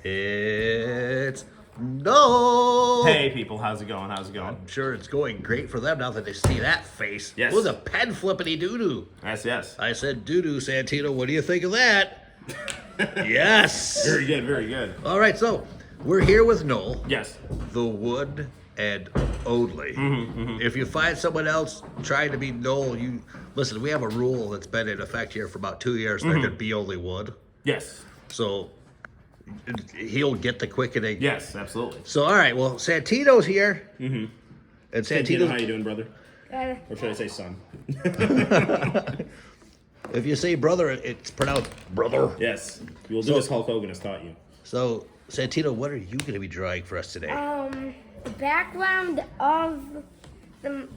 It's no. Hey people, how's it going? How's it going? I'm sure it's going great for them now that they see that face. Yes. It was a pen flippity doo doo. Yes. I said doo doo, Santino. What do you think of that? Yes. Very good, very good. All right, so we're here with Noel, Yes. the one and only. If you find someone else trying to be Noel, you listen. We have a rule that's been in effect here for about 2 years. There could be only one. Yes. So he'll get the quickening. Yes, absolutely. So all right, well, Santino's here. And Santino, how Santino's. you doing, brother? Or should I say son? If you say brother, it's pronounced brother. Yes. We'll do as Hulk Hogan has taught you. So Santino, what are you going to be drawing for us today? The background of the,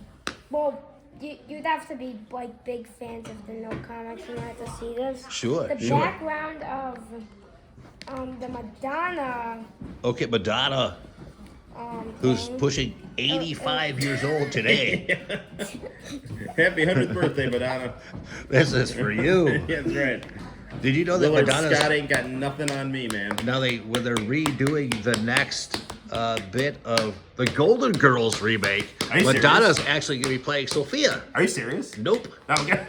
well, you'd have to be like big fans of the No Comics in order to see this. Sure. The background of the Madonna. Okay, Madonna, who's thing. pushing 85 years old today. Happy 100th birthday, Madonna. This is for you. Yeah, that's right. Did you know that Willard Madonna's Scott ain't got nothing on me, man. now when they're redoing the next bit of the Golden Girls remake, Are you Madonna's serious? actually going to be playing Sophia. Are you serious? Nope. Okay.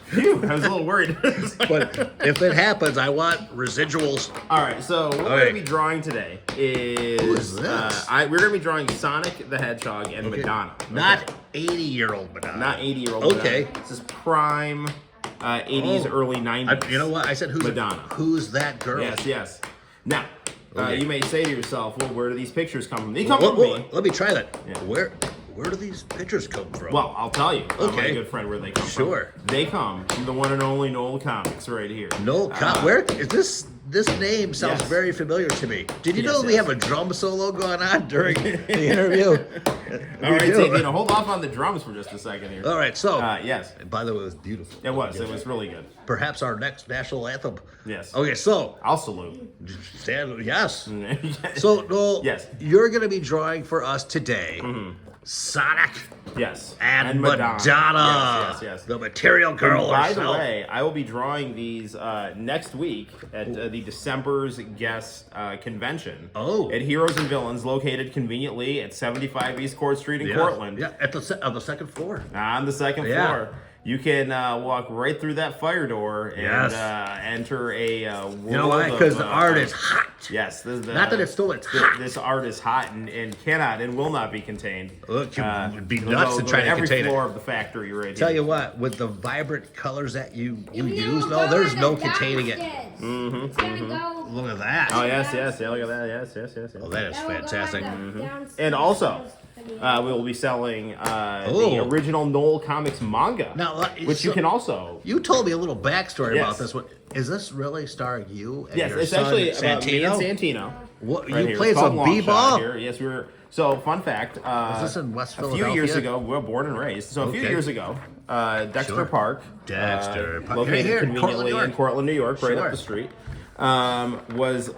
Phew, I was a little worried. But if it happens, I want residuals. All right, so what we're Okay. going to be drawing today is... Who is this? we're going to be drawing Sonic the Hedgehog and Madonna. Not 80-year-old Madonna. Not 80-year-old Okay. Madonna. This is prime 80s, early 90s. You know what? I said, Madonna. Who's that girl? Yes. Now, Okay. you may say to yourself, well, where do these pictures come from? They come Whoa, from whoa, me. let me try that. Yeah. Where do these pictures come from? Well, I'll tell you, my Okay. good friend, where they come Sure. from. They come from the one and only Noel Comics right here. No, where is this? This name sounds Yes. very familiar to me. Did you Yes, know we yes. have a drum solo going on during the interview? All right, We do. Santino, hold off on the drums for just a second here. All right, so Yes, and by the way, it was beautiful. it was really good. Perhaps our next national anthem. Yes. Okay, so I'll salute. stand. Yes. Yes. So Noel, Yes. you're going to be drawing for us today. Sonic Yes. and Madonna. Yes. The Material Girl By herself. the way, I will be drawing these next week at the December's guest convention. Oh. At Heroes and Villains, located conveniently at 75 East Court Street in Cortland. Yeah, at on the second floor. On the second Yeah. floor. You can walk right through that fire door and Yes. enter a world. You know why? Because the art is hot. Yes. Not that it's still, it's hot. This art is hot and cannot and will not be contained. Look, it'd be It'll nuts to go try to every contain it. floor of the factory right Tell here. you what, with the vibrant colors that you Even use, though no, there's we're no going containing it. downstairs. It's gonna go. Look at that. Oh, yes. Yeah, look at that. Yes. Oh, that is that will go fantastic. on the downstairs. And also, we will be selling the Oh. original Noel Comics manga, Now, which you so- can also... You told me a little backstory Yes. about this one. Is this really starring you and Yes, your it's son, actually about me and Santino? Santino. What, Right you here. played It's called some Long Shot b-ball? here. Yes, we were. So, fun fact. Is this in West A few years Philadelphia? ago, we were born and raised. So, a few Okay. years ago, Dexter Sure. Park, Dexter Park. located Here in Cortland, conveniently New York. in Cortland, New York, right Sure. up the street, was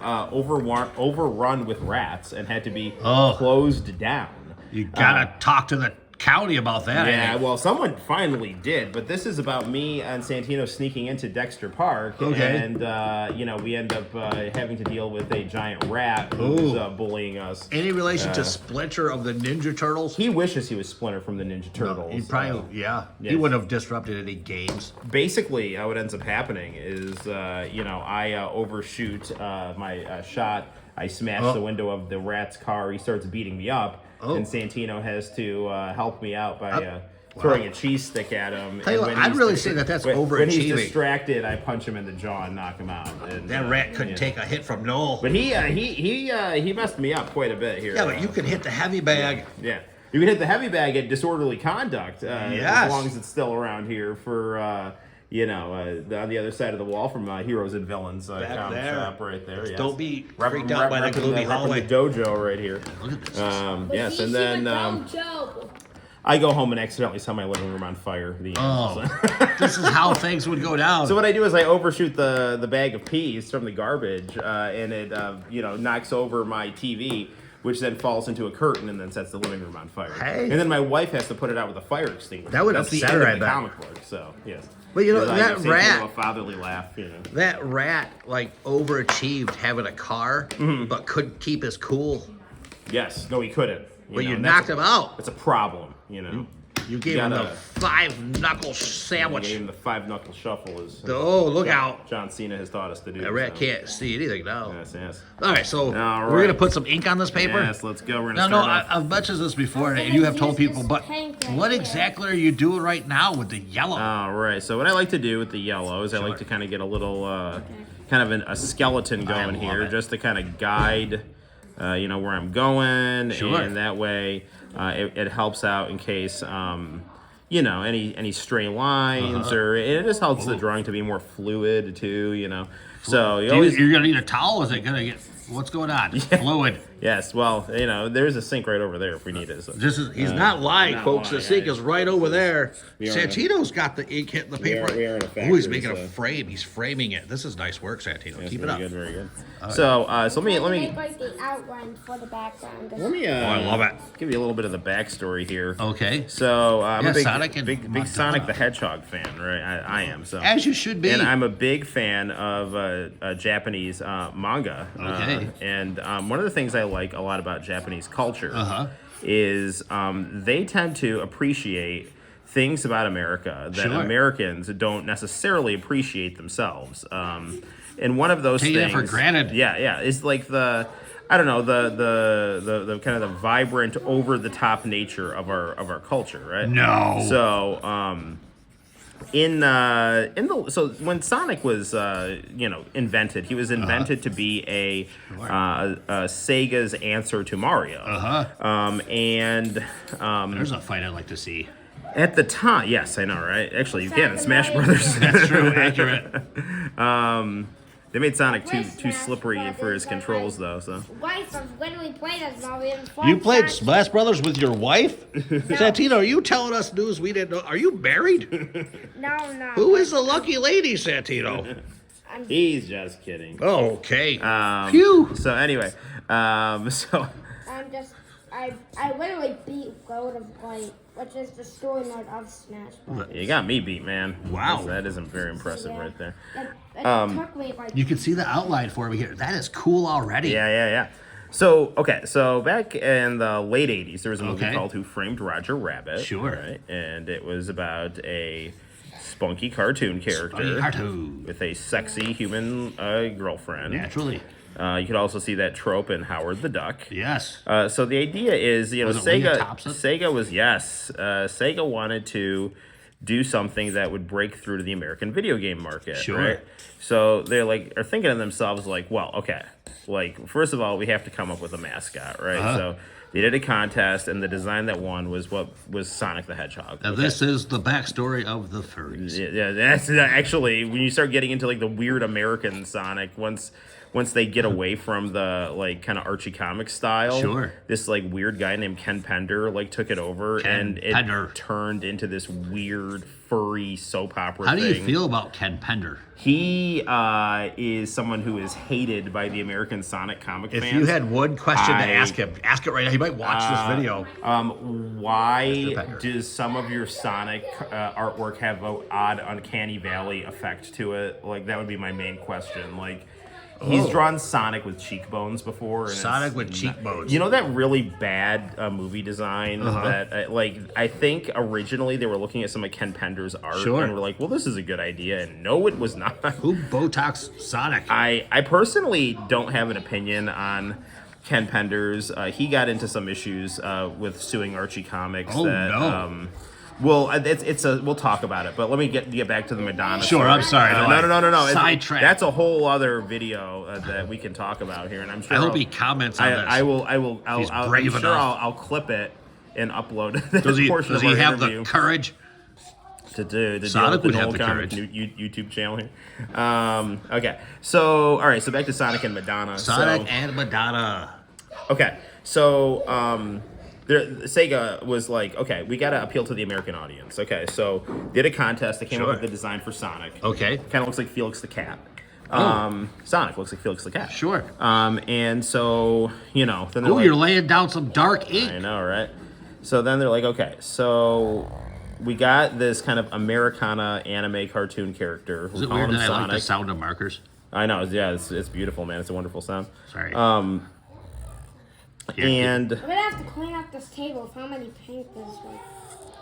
overrun with rats and had to be Oh. closed down. You gotta talk to the county about that. Yeah, I think. well, someone finally did, but this is about me and Santino sneaking into Dexter Park, Okay. and we end up having to deal with a giant rat who's Ooh. bullying us. Any relation to Splinter of the Ninja Turtles? He wishes he was Splinter from the Ninja Turtles. He probably, yes. He wouldn't have disrupted any games. Basically, how it ends up happening is, I overshoot my shot. I smash the window of the rat's car. He starts beating me up. Oh. And Santino has to help me out by throwing a cheese stick at him. Tell you And what, when I'd he's really say that that's When he's overachieving. distracted, I punch him in the jaw and knock him out. And, That rat couldn't take a hit from Noel. But he messed me up quite a bit here. Yeah, but you can hit the heavy bag. Yeah. You can hit the heavy bag at disorderly conduct, Yes. as long as it's still around here for, on the other side of the wall from Heroes and Villains Back comic there. shop right there. Yes. Don't be freaked out by the gloomy repping hallway. the dojo right here. Look at this. Yes, and then Joe. I go home and accidentally set my living room on fire. The end. Oh, this is how things would go down. So what I do is I overshoot the bag of peas from the garbage, and it knocks over my TV, which then falls into a curtain and then sets the living room on fire. Hey. And then my wife has to put it out with a fire extinguisher. That would That's the upset end her, of I the bet. comic book. So yes. But you know, Because I that just say rat- a fatherly laugh. You know. That rat like overachieved having a car, but couldn't keep his cool. Yes. No, he couldn't. But you and knocked that's him out. That's a problem. You know. You gave him the gotta- 5-knuckle I sandwich. gave him the 5-knuckle shuffle. Oh, look out. John Cena has taught us to do. That rat so. can't see anything now. Yes. All right, so All we're right. gonna put some ink on this paper. Yes, let's go. We're No, gonna no, start off. I've mentioned this before, I'm and gonna you have told use people, this but pink right what here. exactly are you doing right now with the yellow? All right. So what I like to do with the yellow is I like to kind of get a little, kind of a skeleton going love here, it. just to kind of guide, where I'm going, Sure. and that way it helps out in case. Any stray lines, or it just helps the drawing to be more fluid too, So you always, You're gonna need a towel. Is it gonna get? What's going on? Fluid. yes, well, there's a sink right over there if we need it. So. He's not lying, not folks. lying. The sink is right over there. We are in a- Santino's got the ink hitting the paper. we are in a Oh, he's factory, making a so- frame. He's framing it. This is nice work, Santino. Yes, Keep it very up. good, very good. So let me Make like the outline for the background. let me I love it. give you a little bit of the backstory here. Okay. So I'm Yeah, a big, Sonic and big Madonna. Sonic the Hedgehog fan, right? I am. So As you should be. and I'm a big fan of Japanese manga. Okay. And one of the things I like a lot about Japanese culture Uh-huh. is they tend to appreciate things about America that Sure. Americans don't necessarily appreciate themselves. And one of those Take things, that for granted. yeah, it's like the kind of the vibrant, over the top nature of our culture, right? No. So so when Sonic was invented, he was invented to be a Sega's answer to Mario. There's a fight I'd like to see. At the time, yes, I know, right? Actually, you can in Smash Mario Brothers. That's true. Accurate. They made Sonic too Smash slippery for his Brothers, controls, though. So Wife of when we played as Mario. You played Smash Brothers with your wife? Santino, are you telling us news we didn't know? Are you married? No. Who is the lucky lady, Santino? he's just kidding. Oh, okay. Phew. So anyway, so I literally beat Gold of Light, which is the story mode of Smash Bros. you got me beat, man. Wow. that isn't very impressive Yeah. right there. It took me like You can see the outline for me here. That is cool already. Yeah. So back in the late '80s, there was a movie Okay. called Who Framed Roger Rabbit. Sure. Right, and it was about a spunky cartoon character Cartoon. with a sexy human girlfriend. Naturally. You could also see that trope in Howard the Duck. Yes. So the idea is, Was it Leah Sega. Thompson? Sega wanted to do something that would break through to the American video game market. Sure. Right? So they're are thinking to themselves well, okay, first of all, we have to come up with a mascot, right? Uh-huh. So they did a contest, and the design that won was Sonic the Hedgehog. Now, this is the backstory of the furries. Yeah, that's actually when you start getting into the weird American Sonic. Once they get away from the kind of Archie comic style, Sure. this weird guy named Ken Pender took it over, Ken and it Pender. turned into this weird furry soap opera How do thing. you feel about Ken Pender? He is someone who is hated by the American Sonic comic If fans. you had one question to I- ask him, ask it right now. He might watch this video. Why Pender. does some of your Sonic artwork have an odd uncanny valley effect to it? That would be my main question. He's drawn Sonic with cheekbones before. And Sonic it's with not- cheekbones. You know that really bad movie design that, I think originally they were looking at some of Ken Pender's art Sure. and were like, well, this is a good idea. And no, it was not. Who Botox Sonic? I personally don't have an opinion on Ken Pender's. He got into some issues with suing Archie Comics. Oh, that, no. Well, we'll talk about it, but let me get back to the Madonna. Sure, story. I'm sorry. No. Sidetrack. That's a whole other video that we can talk about here, and I'm sure. I hope he comments on this. I will. He's I'm brave sure enough. I'll clip it and upload that Does he portion of our have interview the courage? to deal Sonic with would the have whole the comic courage. YouTube channel here. Okay, so all right, so back to Sonic and Madonna. Sonic and Madonna. Okay, so Sega was okay, we got to appeal to the American audience. Okay, so did a contest. They came up Sure. with the design for Sonic. Okay. Kind of looks like Felix the Cat. Sonic looks like Felix the Cat. Sure. And so, then they're Oh, like, you're laying down some dark ink. I know, right? So then they're like, okay, so we got this kind of Americana anime cartoon character. Is it weird that I like the sound of markers? I know, yeah, it's beautiful, man. It's a wonderful sound. Sorry. And I'm gonna have to clean up this table with how many paint this way.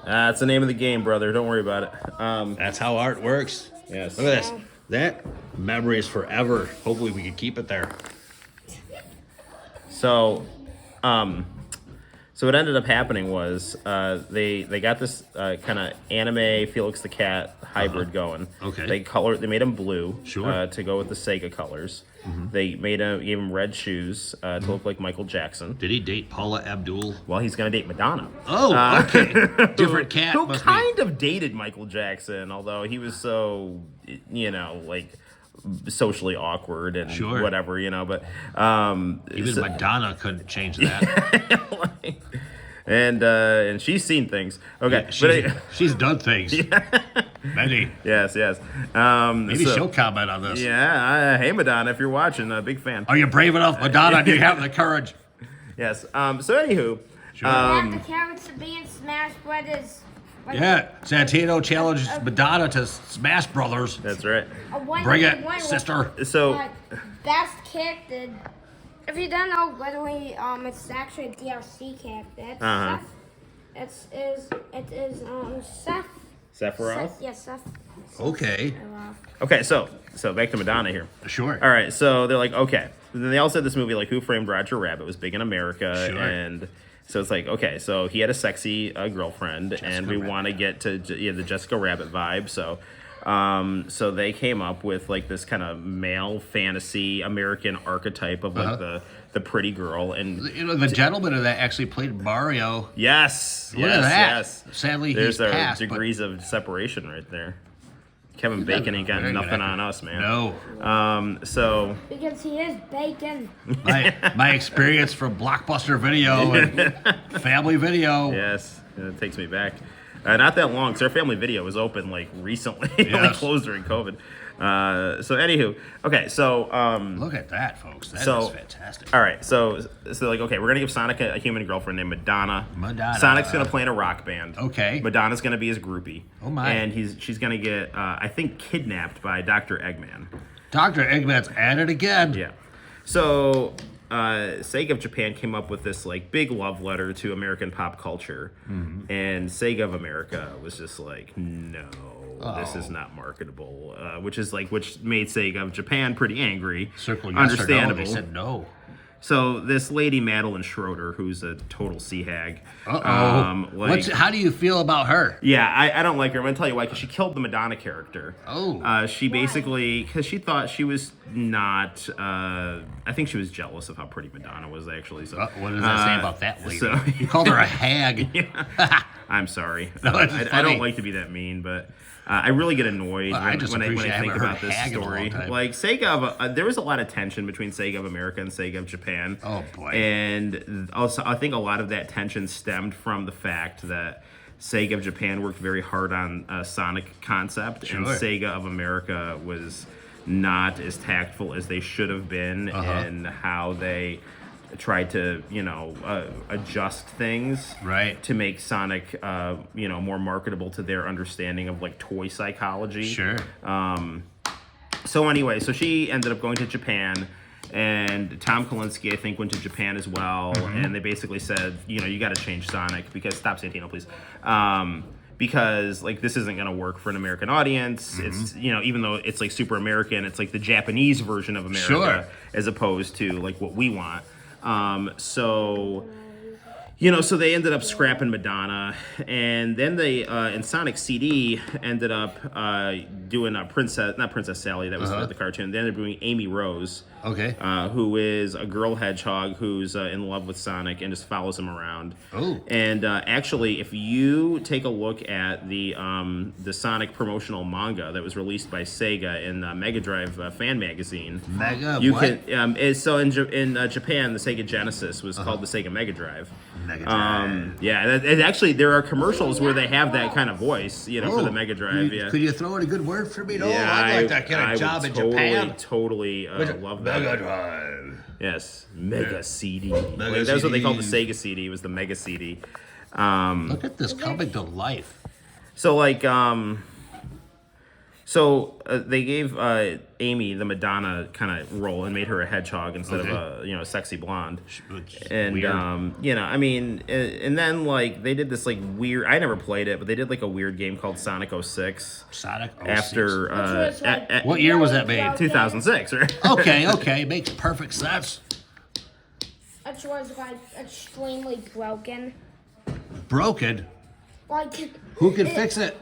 That's the name of the game, brother. Don't worry about it. That's how art works. Yes. Look at this. That memory is forever. Hopefully we can keep it there. So, so what ended up happening was they got this kind of anime Felix the Cat hybrid going. Okay. They made him blue. Sure. To go with the Sega colors. They gave him red shoes to look like Michael Jackson. Did he date Paula Abdul? Well, he's gonna date Madonna. Oh, okay. Different cat. Who must kind of dated Michael Jackson, although he was so, like socially awkward and Sure. whatever, But Even Madonna couldn't change that. and she's seen things. Okay, She's done things. Many. yes. Maybe she'll comment on this. Yeah. Hey, Madonna, if you're watching, a big fan. Are you brave enough, Madonna? Do you have the courage? Yes. So anywho, Sure. Have the carrots to be in Smash Brothers. Yeah, Santino challenges Madonna to Smash Brothers. that's right. Bring it, sister. So Best character. If you don't know, by the way, it's actually a DLC character. It's It is Seth. Sephiroth. Seth. Okay. Okay, so back to Madonna here. Sure. All right, so they're like, okay. Then they all said this movie, like, Who Framed Roger Rabbit, was big in America, Sure. and so it's like, okay, so he had a sexy girlfriend, and we want to get to the Jessica Rabbit vibe. So they came up with like this kind of male fantasy American archetype of like the pretty girl, and The gentleman that actually played Mario. yes, Look at that. yes. Sadly, There's he's our passed. degrees of separation right there. Kevin Bacon ain't got Very good nothing actor. on us, man. No. So Because he is bacon. My experience from Blockbuster Video and Family Video. yes, it takes me back. Not that long, because our family video was open like recently. It only Yes. closed during COVID. So anywho, okay, so Look at that, folks. That is So- fantastic. all right, so like, okay, we're gonna give Sonic a human girlfriend named Madonna. Madonna. Sonic's gonna play in a rock band. Okay. Madonna's gonna be his groupie. Oh, my. And she's gonna get, I think, kidnapped by Dr. Eggman. Dr. Eggman's at it again. Yeah. So Sega of Japan came up with this like big love letter to American pop culture, and Sega of America was just like, no, this is not marketable, which made Sega of Japan pretty angry. Circle yes or no. Understandable. They said no. So this lady Madeline Schroeder, who's a total sea hag. How do you feel about her? Yeah, I don't like her. I'm gonna tell you why. Because she killed the Madonna character. Oh. She basically, because she thought she was not. I think she was jealous of how pretty Madonna was actually. So What does that say about that lady? so- You called her a hag. I'm sorry. No, it's I funny. don't like to be that mean, but I really get annoyed Well, I when, just when I appreciate I think haven't about heard this hag in a long story. time. Like Sega of there was a lot of tension between Sega of America and Sega of Japan. Oh, boy. And also, I think a lot of that tension stemmed from the fact that Sega of Japan worked very hard on a Sonic concept, and Sure. Sega of America was not as tactful as they should have been in how they tried to, adjust things Right. to make Sonic, more marketable to their understanding of like toy psychology. Sure. So anyway, so she ended up going to Japan, and Tom Kalinske, I think, went to Japan as well, and they basically said, you got to change Sonic because stop Santino, please. Because like this isn't going to work for an American audience. It's even though it's like super American, it's like the Japanese version of America Sure. as opposed to like what we want. So they ended up scrapping Madonna, and then they in Sonic CD ended up doing not Princess Sally, that was the cartoon. They ended up doing Amy Rose, Okay. who is a girl hedgehog who's in love with Sonic and just follows him around. Oh. And actually, if you take a look at the Sonic promotional manga that was released by Sega in Mega Drive fan magazine, Mega you what? can so in Japan the Sega Genesis was called the Sega Mega Drive. Mega Drive. And actually, there are commercials where they have that kind of voice, for the Mega Drive. Could you throw in a good word for me? No, Yeah, I'd like to get a job in Japan. Totally love that. Mega Drive. Yes, Mega CD. Mega That's what they called the CD. Sega CD. It was the Mega CD. Look at this coming to life. So they gave Amy the Madonna kind of role and made her a hedgehog instead of a sexy blonde. And weird. and then they did this weird. I never played it, but they did a weird game called Sonic 06. Sonic 06. After What year was that made? 2006, right? Okay, makes perfect sense. It was extremely broken. Broken? Like Who can fix it?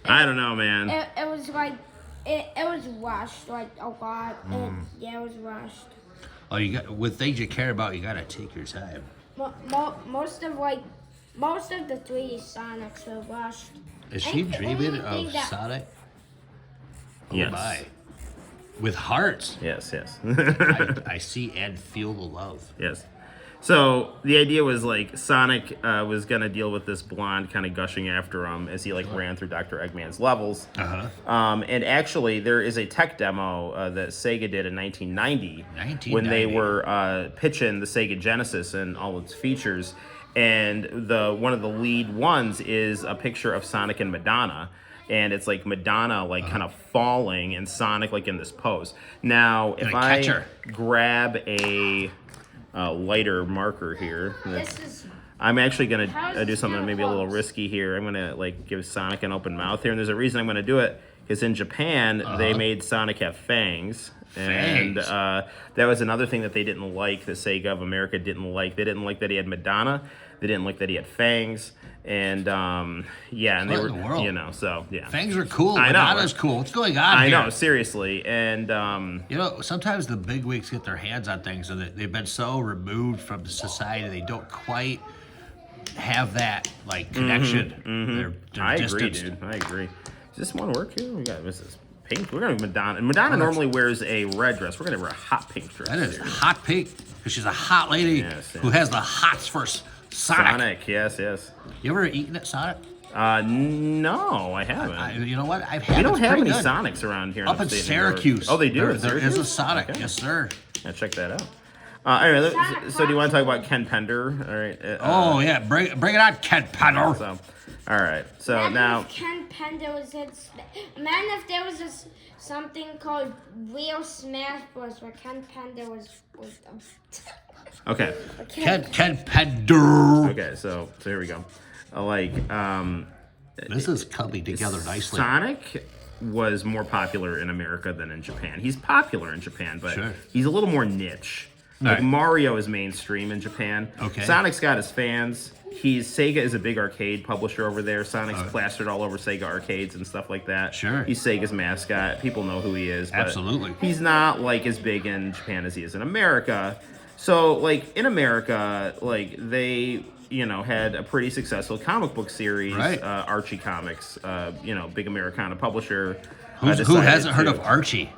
I don't know, man. It was it was rushed a lot. It was rushed. Oh, you got with things you care about, you gotta take your time. Most of the 3D Sonics were rushed. Is she The dreaming only of thing Sonic? Oh Yes. my. With hearts. Yes. I see and feel the love. Yes. So the idea was Sonic was gonna deal with this blonde kind of gushing after him as he ran through Dr. Eggman's levels. And actually, there is a tech demo that Sega did in 1990 when they were pitching the Sega Genesis and all its features. And one of the lead ones is a picture of Sonic and Madonna. And it's Madonna kind of falling and Sonic in this pose. Now, if catch I her. grab a lighter marker here, I'm actually going to do something maybe a little risky here. I'm going to give Sonic an open mouth here. And there's a reason I'm going to do it. Because in Japan, they made Sonic have fangs. And that was another thing that they didn't like, that Sega of America didn't like. They didn't like that he had Madonna. They didn't like that he had fangs. And and they were, Fangs are cool. I know. Madonna's cool. What's going on here? I know, seriously. And sometimes the bigwigs get their hands on things, and they've been so removed from the society they don't quite have that connection. They're I distanced. agree, dude. I agree. Does this one work here? We got Mrs. Pink. We're gonna have Madonna. And Madonna normally wears a red dress. We're gonna wear a hot pink dress. That is here. hot pink because she's a hot lady who has the hots for Sonic. Yes. You ever eaten at Sonic? No, I haven't. You know what? I've had. We don't have any good. Sonics around here. Up in upstate New York. Syracuse. Oh, they do. There is a Sonic. Okay. Yes, sir. Yeah, check that out. Anyway, so do you want to talk about Ken Pender? All right. Bring it on, Ken Pender. So, all right. So Imagine now. if Ken Pender was imagine if there was something called Real Smash Bros. Where Ken Pender was Okay. Ken Pender. Okay. So here we go. This is coming together nicely. Sonic was more popular in America than in Japan. He's popular in Japan, but he's a little more niche. Right. Mario is mainstream in Japan. Okay. Sonic's got his fans. Sega is a big arcade publisher over there. Sonic's plastered all over Sega arcades and stuff like that. Sure. He's Sega's mascot. People know who he is. But Absolutely. He's not as big in Japan as he is in America. So in America, they had a pretty successful comic book series. Right. Archie Comics, big Americana publisher. Who hasn't heard of Archie?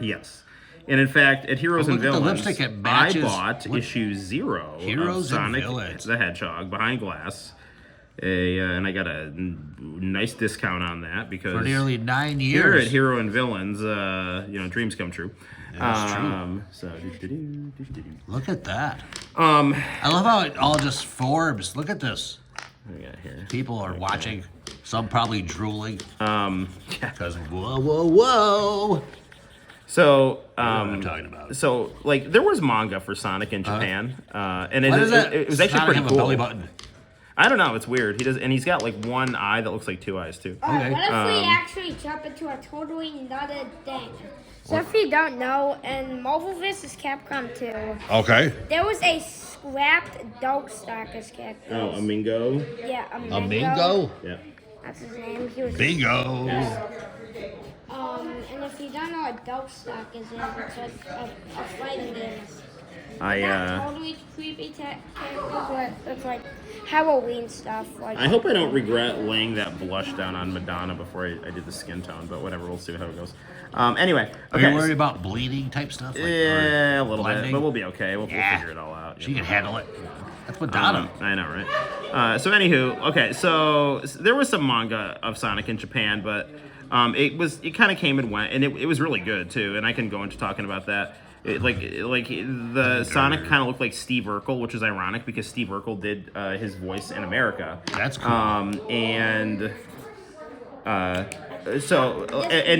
Yes. And in fact, at Heroes and look at the Villains, lipstick, it I matches. bought issue 0 Heroes of and Sonic Villains. the Hedgehog behind glass. And I got a nice discount on that because For nearly 9 here years. at Hero and Villains, dreams come true. That's true. So Look at that. I love how it all just forms. Look at this. what we got here? People are watching. Some probably drooling. Yeah. Because whoa. So, what I'm talking about. So, there was manga for Sonic in Japan, and Why does that it was actually Sonic pretty have cool. a belly button? I don't know, it's weird. He's got one eye that looks like 2 eyes too. Okay. What if we actually jump into a totally another thing? So if you don't know, in Marvel vs. Capcom 2, Okay. there was a scrapped dog stalker's character. Oh, a Mingo. Yeah, a A Mingo. Mingo? Yeah. That's his name. He was. Bingo. And if you don't know what dog stalkers is, it's a fighting game. I Totally creepy characters. It's like Halloween stuff. I hope I don't regret laying that blush down on Madonna before I did the skin tone, but whatever, we'll see how it goes. Anyway, Are okay. you worried about bleeding type stuff? Yeah, a little bit, blending? but we'll be okay. We'll figure it all out. She can handle it. That's Madonna. I know, right? So anywho, okay, so there was some manga of Sonic in Japan, but it kind of came and went, and it was really good too. And I can go into talking about that. Like the Sonic kind of looked like Steve Urkel, which is ironic because Steve Urkel did his voice in America. That's cool. And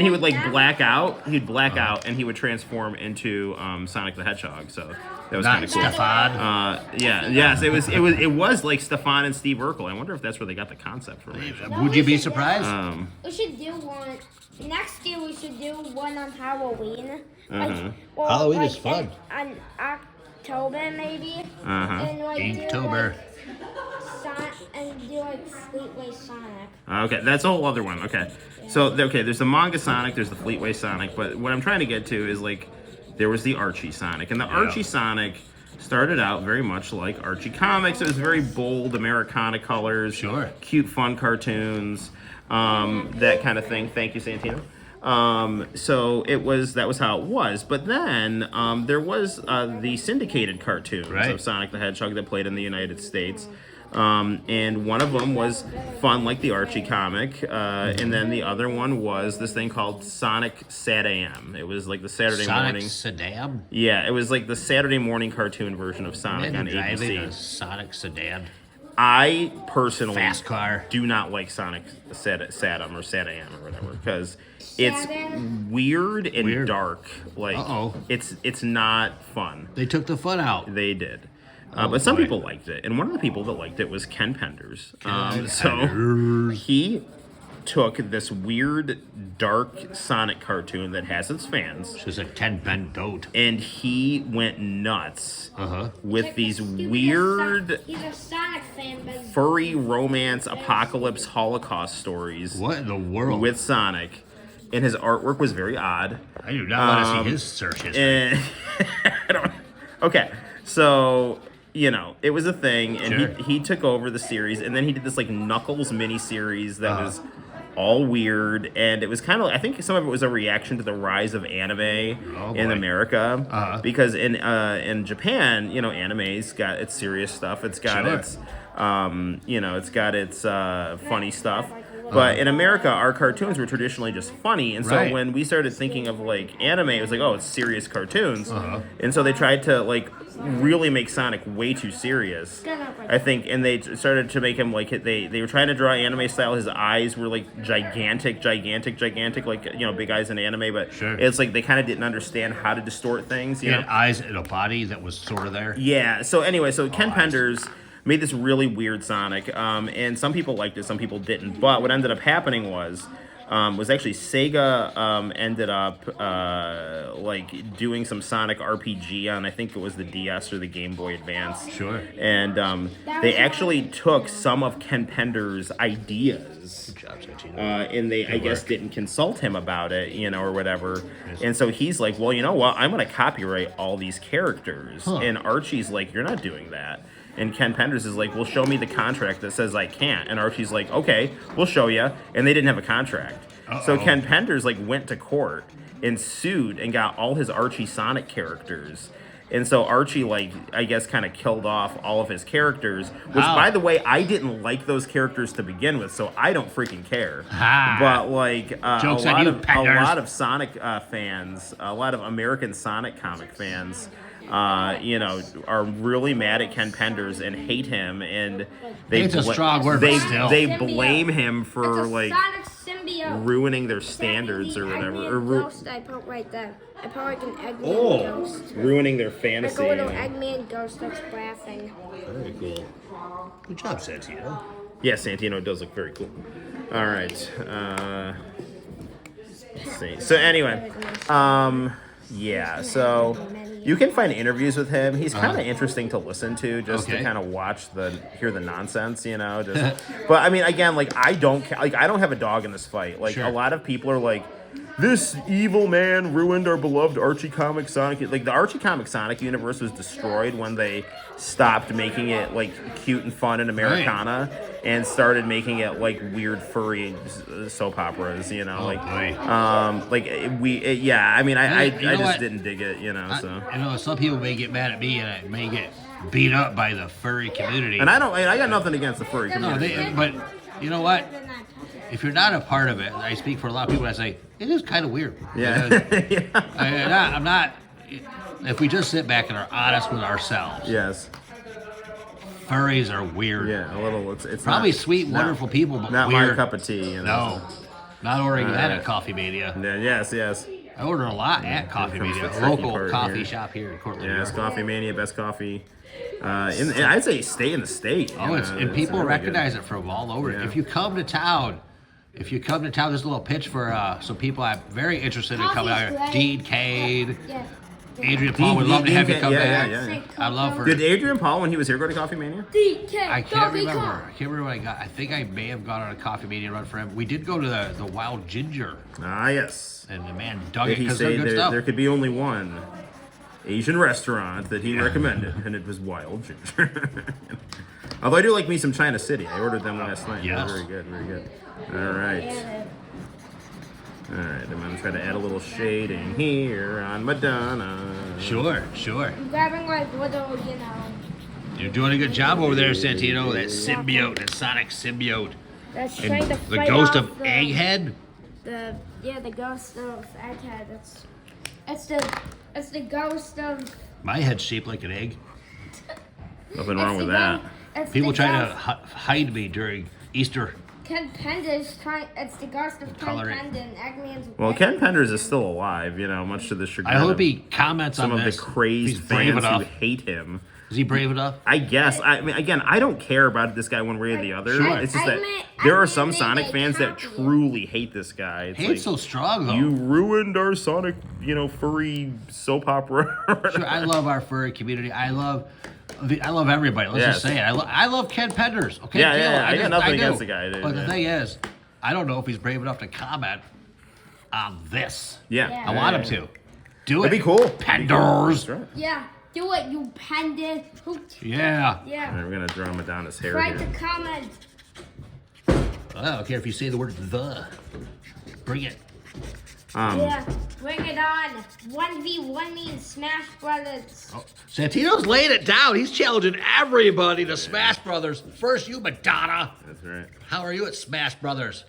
he would like black out. He'd black out, and he would transform into Sonic the Hedgehog. So that was kind of cool. Stefan. Yes, it was like Stefan and Steve Urkel. I wonder if that's where they got the concept from. Would you be surprised? We should do one next year. We should do one on Halloween. Halloween is fun. On October maybe. And like Inktober. And do like Fleetway Sonic. Okay, that's a whole other one. Okay, so there's the manga Sonic, there's the Fleetway Sonic, but what I'm trying to get to is like there was the Archie Sonic, and the Archie Sonic started out very much like Archie comics. It was very bold Americana colors, cute, fun cartoons, that kind of thing. Thank you, Santino. So that was how it was. But then there was the syndicated cartoons of Sonic the Hedgehog that played in the United States. And one of them was fun like the Archie comic, and then the other one was this thing called Sonic SatAM. It was like the Saturday morning. Sonic SatAM? Yeah, it was like the Saturday morning cartoon version of Sonic on ABC. A Sonic sedan. I personally Fast car. do not like Sonic SatAM or SatAM or whatever because it's weird and dark. Like it's not fun. They took the fun out. They did. But some people liked it, and one of the people that liked it was Ken Penders. So he took this weird, dark Sonic cartoon that has its fans. She's a 10-pen goat. And he went nuts with these weird, he's a Sonic fan, but furry romance, apocalypse, Holocaust stories. What in the world? With Sonic. And his artwork was very odd. I do not want to see his search history. Okay, so... it was a thing, and he took over the series, and then he did this like Knuckles mini-series that was all weird, and it was kind of, I think some of it was a reaction to the rise of anime in America, because in Japan, anime's got its serious stuff, it's got its, it's got its funny stuff. But in America, our cartoons were traditionally just funny, and so when we started thinking of like anime, it was like, oh, it's serious cartoons, and so they tried to like really make Sonic way too serious, I think, and they started to make him like they were trying to draw anime style. His eyes were like gigantic, like big eyes in anime, but it's like they kind of didn't understand how to distort things. He had eyes and a body that was sort of there. Yeah. So anyway, Ken Penders made this really weird Sonic, and some people liked it, some people didn't. But what ended up happening was actually Sega ended up like doing some Sonic RPG on, I think it was the DS or the Game Boy Advance. And they actually took some of Ken Penders' ideas. Good job, and they, I guess, didn't consult him about it, or whatever. And so he's like, well, you know what? I'm going to copyright all these characters. And Archie's like, you're not doing that. And Ken Penders is like, well, show me the contract that says I can't. And Archie's like, okay, we'll show you. And they didn't have a contract. So Ken Penders like went to court and sued and got all his Archie Sonic characters. And so Archie, like, I guess kind of killed off all of his characters, which, by the way, I didn't like those characters to begin with, so I don't freaking care. But, like, a lot of Sonic fans, a lot of American Sonic comic fans, are really mad at Ken Penders and hate him, and they blame him for like ruining their standards or whatever. Ghost I put right there. I put like an Eggman ghost. Ruining their fantasy. Like a little Eggman ghost that's laughing. Very cool. Good job, Santino. Yeah, Santino does look very cool. All right. Let's see. So anyway, yeah, so you can find interviews with him. He's kind of interesting to listen to, just to kind of hear the nonsense, But I mean, again, like I don't have a dog in this fight. Like a lot of people are like, this evil man ruined our beloved Archie comic Sonic. Like the Archie comic Sonic universe was destroyed when they stopped making it like cute and fun in Americana and started making it like weird furry soap operas. You know, yeah. I mean, I just didn't dig it. You know, so you know, some people may get mad at me and I may get beat up by the furry community. And I got nothing against the furry community. But you know what? If you're not a part of it, I speak for a lot of people. I say it is kind of weird. Yeah. I'm not. If we just sit back and are honest with ourselves, yes, furries are weird. Yeah, a little. It's probably not, sweet, wonderful people, but not weird. my cup of tea. You know? No, not ordering that at Coffee Mania. Yeah, yes. I order a lot at Coffee Mania, a local coffee shop here in Cortland. Yes, Coffee Mania, best coffee. I'd say stay in the state. And people really recognize good. it from all over. Yeah. If you come to town, there's a little pitch for some people I'm very interested in coming out here. Dean Cade, Adrian Paul would love to have you come back. Yeah. I love her. Did Adrian Paul, when he was here, go to Coffee Mania? I can't remember what I got. I think I may have gone on a Coffee Mania run for him. We did go to the Wild Ginger. Ah, yes. And the man dug Did it he because say they're good stuff. there could be only one Asian restaurant that he recommended, and it was Wild Ginger. Although I do like me some China City. I ordered them last night. Yes. Very good. All right. I'm going to try to add a little shading here on Madonna. Sure. I'm grabbing like little, You're doing a good job over there, Santino. That symbiote, that Sonic symbiote. That's And trying to the fight ghost off of Egghead? the ghost of Egghead. It's the ghost of. My head's shaped like an egg. Nothing wrong with that. People try to hide me during Easter. Ken Pender's trying. It's the ghost of Ken Color it. Pender. Eggman's. Well, Ken Penders is still alive, much to the chagrin I hope he comments some on of this. the crazed He's brave fans enough. who hate him. Is he brave enough? I guess. I mean, again, I don't care about this guy one way or the other. Sure. It's just I that mean, there I are some mean, Sonic they fans that copy it. truly hate this guy. It's Hate's so strong, though. you ruined our Sonic, furry soap opera. Sure, I love our furry community. I love everybody. Let's just say it. I love Ken Penders. Okay, Yeah. I got nothing do. against the guy, dude. But the thing is, I don't know if he's brave enough to comment on this. Yeah. I want him to. Do it. That'd be cool. Penders. That's right. Yeah, do it, you Pender. Yeah. All Yeah. right, we're gonna draw Madonna's hair Try here. to comment. I don't care if you say the word the. Bring it. Yeah, bring it on. 1v1 me in Smash Brothers. Oh, Santino's laying it down. He's challenging everybody to Smash Brothers. First, you, Madonna. That's right. How are you at Smash Brothers?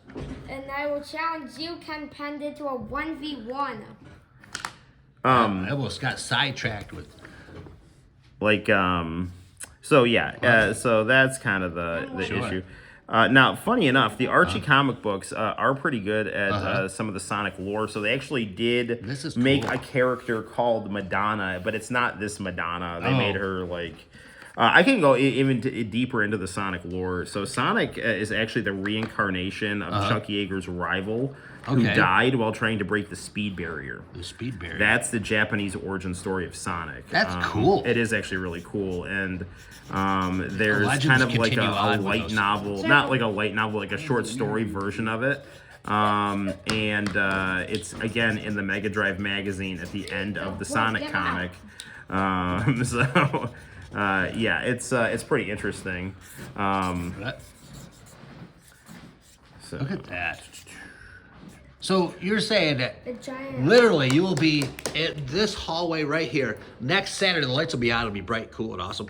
And I will challenge you, Ken Pender, to a 1v1. I almost got sidetracked with. So that's kind of the Sure. issue. Now, funny enough, the Archie comic books are pretty good at some of the Sonic lore. So they actually did This is make cool. a character called Madonna, but it's not this Madonna. They Oh. made her like. I can go even deeper into the Sonic lore. So Sonic is actually the reincarnation of Chuck Yeager's rival, who Okay. died while trying to break the speed barrier. The speed barrier. That's the Japanese origin story of Sonic. That's cool. It is actually really cool, and there's Legends kind of like continue a on with light those. novel, not like a light novel, like a short story version of it. It's again in the Mega Drive magazine at the end of the Sonic comic. It's pretty interesting. Look at that. So you're saying that The giant. literally you will be in this hallway right here next Saturday. The lights will be on. It'll be bright, cool, and awesome.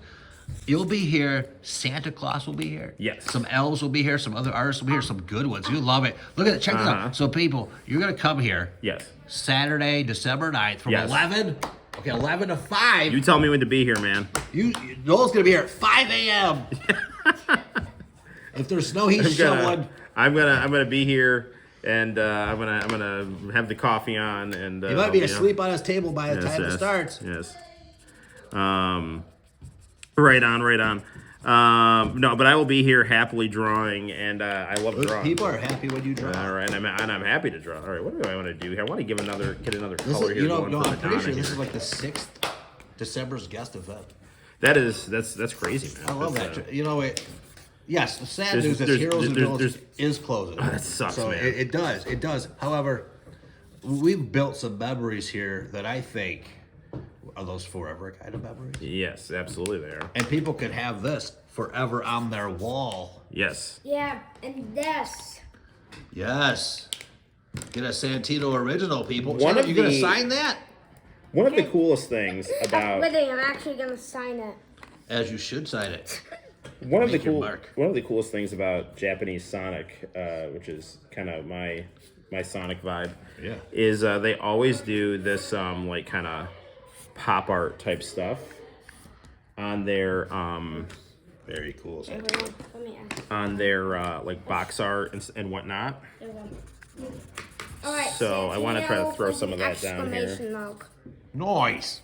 You'll be here. Santa Claus will be here. Yes. Some elves will be here. Some other artists will be here. Some good ones. You love it. Look at it. Check this out. So people, you're gonna come here Yes. Saturday, December 9th from Yes. 11. Okay, 11 to 5. You tell me when to be here, man. Noel's gonna be here at 5 a.m. If there's snow, he's shoveling. I'm gonna be here, and I'm gonna have the coffee on, and He might be asleep on his table by the time it starts. Yes. Right on. No, but I will be here happily drawing, and I love drawing. People are happy when you draw. All right, and I'm happy to draw. All right, what do I want to do here? I want to get another This color is, here. no, going for I'm pretty Madonna sure this here. is like the 6th December's guest event. That's crazy, man. I love That's, that. Yes, the sad there's- news is there's- Heroes and there's- Villains there's- is closing. that sucks, so man. It does. However, we've built some memories here that I think are those forever kind of memories. Yes, absolutely they are. And people could have this forever on their wall. Yes. Yeah, and this. Yes. Get a Santino original, people. One of You gonna the- sign that? One of the coolest things about Wait, I'm actually gonna sign it. As you should sign it. one of Make your the mark. coolest things about Japanese Sonic, which is kind of my Sonic vibe, Yeah. is they always do this like kind of pop art type stuff on their Very cool. Everyone, let me ask. on their like box art and whatnot. All right. So I wanna try to throw with some an of that down here. exclamation mark. Nice.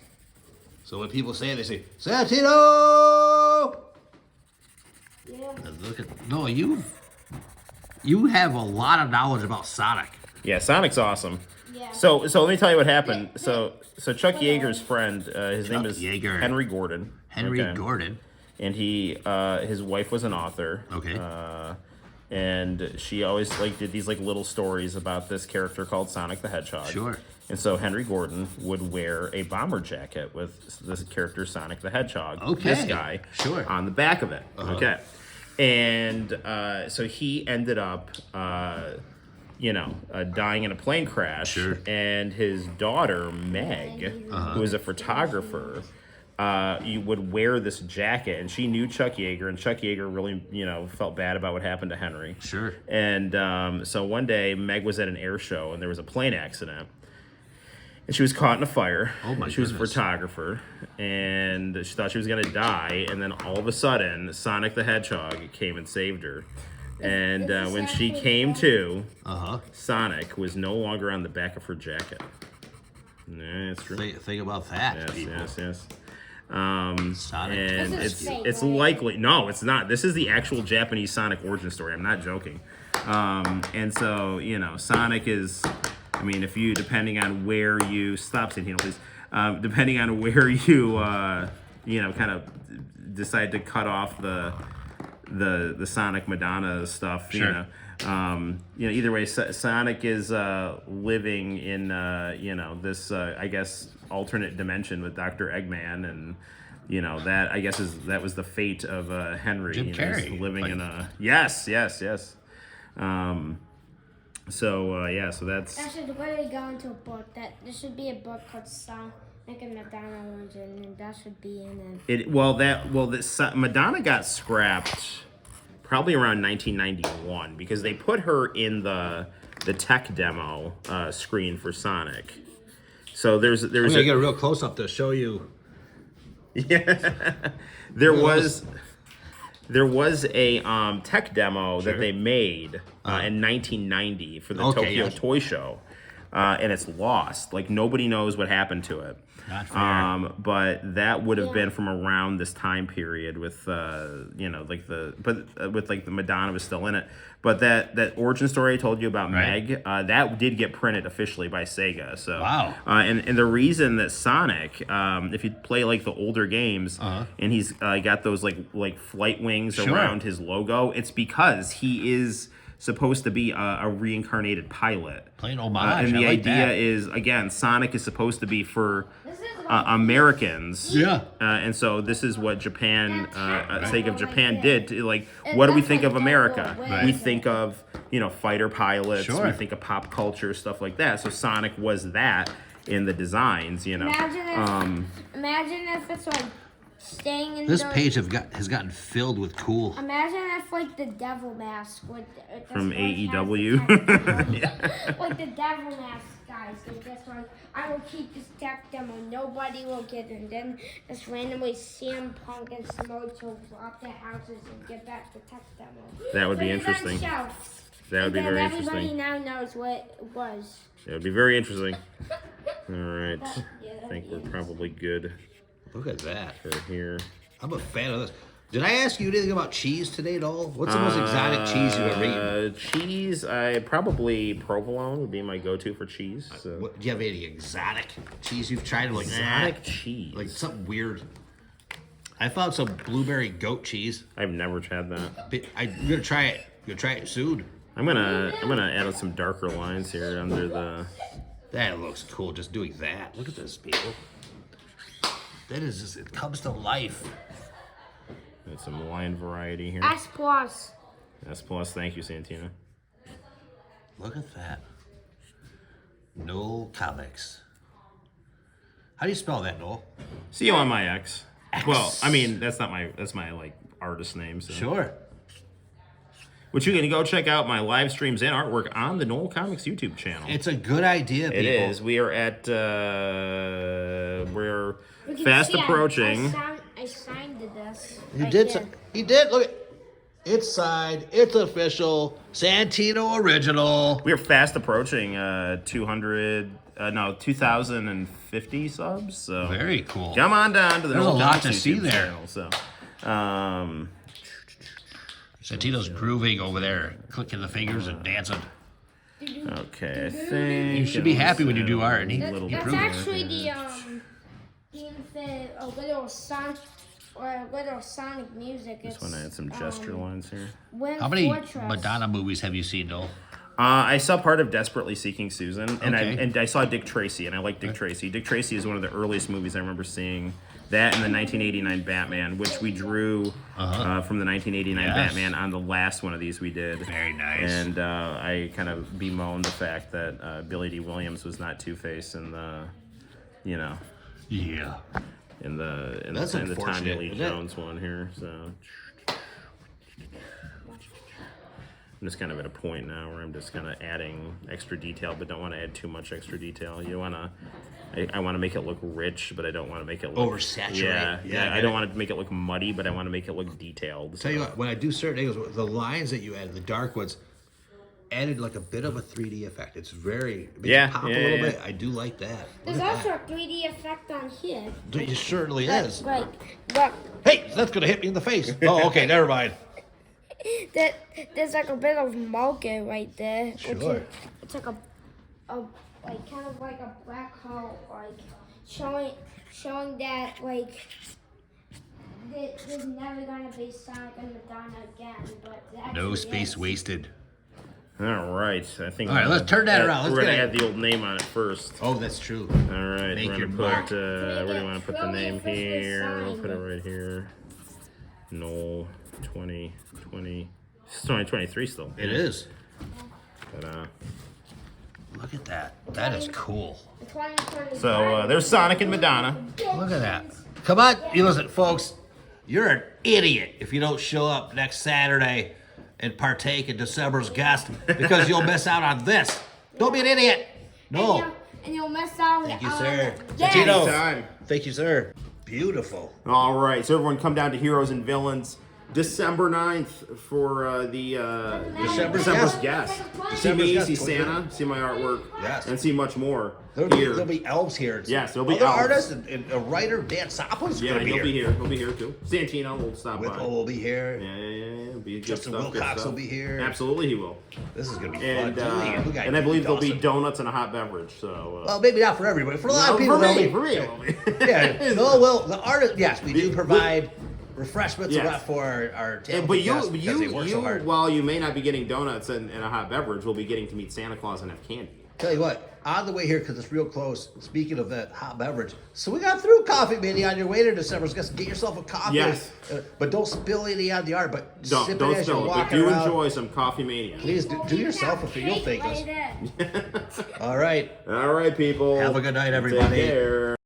So when people say it, they say, Santino! Yeah. And look at, no, you have a lot of knowledge about Sonic. Yeah, Sonic's awesome. Yeah. So let me tell you what happened. So Chuck Yeager's friend, his name is Yeager. Henry Gordon. Henry okay? Gordon. And he his wife was an author. Okay. And she always like did these like little stories about this character called Sonic the Hedgehog. Sure. And so Henry Gordon would wear a bomber jacket with this character Sonic the Hedgehog. Okay. This guy. Sure. On the back of it. Uh-huh. Okay. And so he ended up, dying in a plane crash. Sure. And his daughter Meg, who was a photographer. You would wear this jacket, and she knew Chuck Yeager, and Chuck Yeager really, felt bad about what happened to Henry. Sure. And so one day, Meg was at an air show, and there was a plane accident, and she was caught in a fire. Oh, my She was a goodness. photographer, and she thought she was going to die, and then all of a sudden, Sonic the Hedgehog came and saved her. And when she came to, Uh-huh. Sonic was no longer on the back of her jacket. Yeah, it's true. Think about that, Yes, people. yes. Sonic. And This is fake, it's right? likely no, it's not. This is the actual Japanese Sonic origin story. I'm not joking. And so Sonic is. I mean, if you depending on where you stop, Santino, please. Depending on where you kind of decide to cut off the Sonic Madonna stuff. Sure. Either way, Sonic is living in this I guess alternate dimension with Dr. Eggman, and that I guess that was the fate of Henry. Jim he's Carrey, living like- in a yes. So that's Actually, the way they go into a book, that there should be a book called Sonic and Madonna Origin, and that should be in it. Madonna got scrapped probably around 1991 because they put her in the tech demo screen for Sonic. So there's I'm gonna get a real close up to show you. there was a tech demo that they made in 1990 for the Okay, Tokyo yes. Toy Show, and it's lost. Like nobody knows what happened to it. Not fair. But that would have Yeah. been from around this time period with with the Madonna was still in it. But that origin story I told you about Right. Meg, that did get printed officially by Sega. So Wow. And the reason that Sonic, if you play like the older games, and he's got those like flight wings Sure. around his logo, it's because he is supposed to be a reincarnated pilot. Plain homage. And the I like idea that. is, again, Sonic is supposed to be for This is about Americans. Yeah. And so this is what Japan, sake of Japan, Right. did. To, like, And what do we that's think like of America? double Right. We think of, fighter pilots. Sure. We think of pop culture, stuff like that. So Sonic was that in the designs, Imagine if it's like staying in This the, page has gotten filled with cool. Imagine if like the devil mask From AEW. like the devil mask guys, they're just like, I will keep this tech demo, nobody will get it. And then just randomly CM Punk and Samoa will drop their houses and get back the tech demo. That would be Put it on interesting. shelves. That would be And then very everybody interesting. now knows what it was. It would be very interesting. All right. Yeah, I think we're probably good Look at that. for here. I'm a fan of this. Did I ask you anything about cheese today at all? What's the most exotic cheese you've ever eaten? Cheese, probably provolone would be my go-to for cheese. So. What, do you have any exotic cheese you've tried? Like Exotic that? cheese. Like something weird. I found some blueberry goat cheese. I've never had that. I'm gonna try it. You'll try it soon. I'm gonna add some darker lines here under the That looks cool. Just doing that. Look at this, people. That is just. It comes to life. Got some wine variety here. S plus. S plus. Thank you, Santina. Look at that. No comics. How do you spell that, Noel? COMIX. Well, I mean that's my like artist name. So. Sure. Which you can go check out my live streams and artwork on the Noel Comics YouTube channel. It's a good idea, people. It is. We are at we're You can fast see approaching. I signed this. You right did. there. He did. Look at. It's signed. It's official. Santino original. We are fast approaching 2,050 subs. So Very cool. come on down to the There's Noel a lot Comics to see YouTube there. channel. So, Santino's grooving over there, clicking the fingers and dancing. okay, I think You should be happy when you do art, and he Little That's bit. actually the theme for a little Sonic or a little Sonic music. Just want to add some gesture lines here. How many Madonna movies have you seen, Noel? I saw part of Desperately Seeking Susan, and Okay. I saw Dick Tracy, and I like Dick Tracy. Dick Tracy is one of the earliest movies I remember seeing. That and the 1989 Batman, which we drew from the 1989 Yes. Batman on the last one of these we did. Very nice. And I kind of bemoaned the fact that Billy D. Williams was not Two-Face in the, you know, Yeah. in the That's Tommy unfortunate, Lee isn't it? Jones one here. So I'm just kind of at a point now where I'm just kind of adding extra detail, but don't want to add too much extra detail. You want to, I want to make it look rich, but I don't want to make it look Oversaturate. Yeah, Yeah, I I get don't it. want to make it look muddy, but I want to make it look detailed. Tell you what, when I do certain angles, the lines that you added, the dark ones, added like a bit of a 3D effect. It's very it makes Yeah, it pop yeah, a little yeah. bit. I do like that. Look There's at also that. a 3D effect on here. It certainly is. Like, look, Hey, that's gonna hit me in the face. Oh, okay, never mind. there's like a bit of mocha right there. Which Sure. is, it's like a like kind of like a black hole, like showing that like there's never gonna be Sonic and Madonna again. But it No actually space is. wasted. All right, I think. All right, let's turn that around. Let's We're gonna get add the old name on it first. Oh, that's true. All right, Make we're your gonna mark. put. Where do you want to put the Slowly name officially here? We'll put it signed. right here. Noel 2020. It's 2023 still. It is. But, Look at that. That is cool. so there's Sonic and Madonna. Look at that. Come on, you listen, folks. You're an idiot if you don't show up next Saturday and partake in December's guest because you'll miss out on this. Don't be an idiot. No. And you'll miss out. Thank you, sir. Yes. Tino. Time. Thank you, sir. Beautiful. All right, so everyone come down to Heroes and Villains December 9th for the December's December's guest. guest. See me, guest, see 23rd. Santa, see my artwork, Yes. and see much more There'll here. be elves here. Yes, there'll be other elves. artists and a writer, Dan Sopla's Yeah, gonna he'll be be here. here. He'll be here too. Santino will stop by. Whipple will be here. Yeah. Be good Justin stuff, good Wilcox stuff. will be here. Absolutely, he will. This is gonna be And fun. We got and I believe there'll be Dawson. donuts and a hot beverage. So. Well, maybe not for everybody. For a lot of people, for me, they'll be. for me, it will be. Yeah. No, well, the artist. Yes, we do provide refreshments Yes. for our talented But guests because they work so hard. while you may not be getting donuts and a hot beverage, will be getting to meet Santa Claus and have candy. Tell you what, on the way here, because it's real close, speaking of that hot beverage, so we got through Coffee Mania on your way to December's guest. Get yourself a coffee. Yes. But don't spill any on the art, but Don't sip it don't as you're spill it. But walking do around. enjoy some coffee mania. Please do yourself a favor. You'll thank us. Right there. All right. All right, people. Have a good night, Take everybody. care.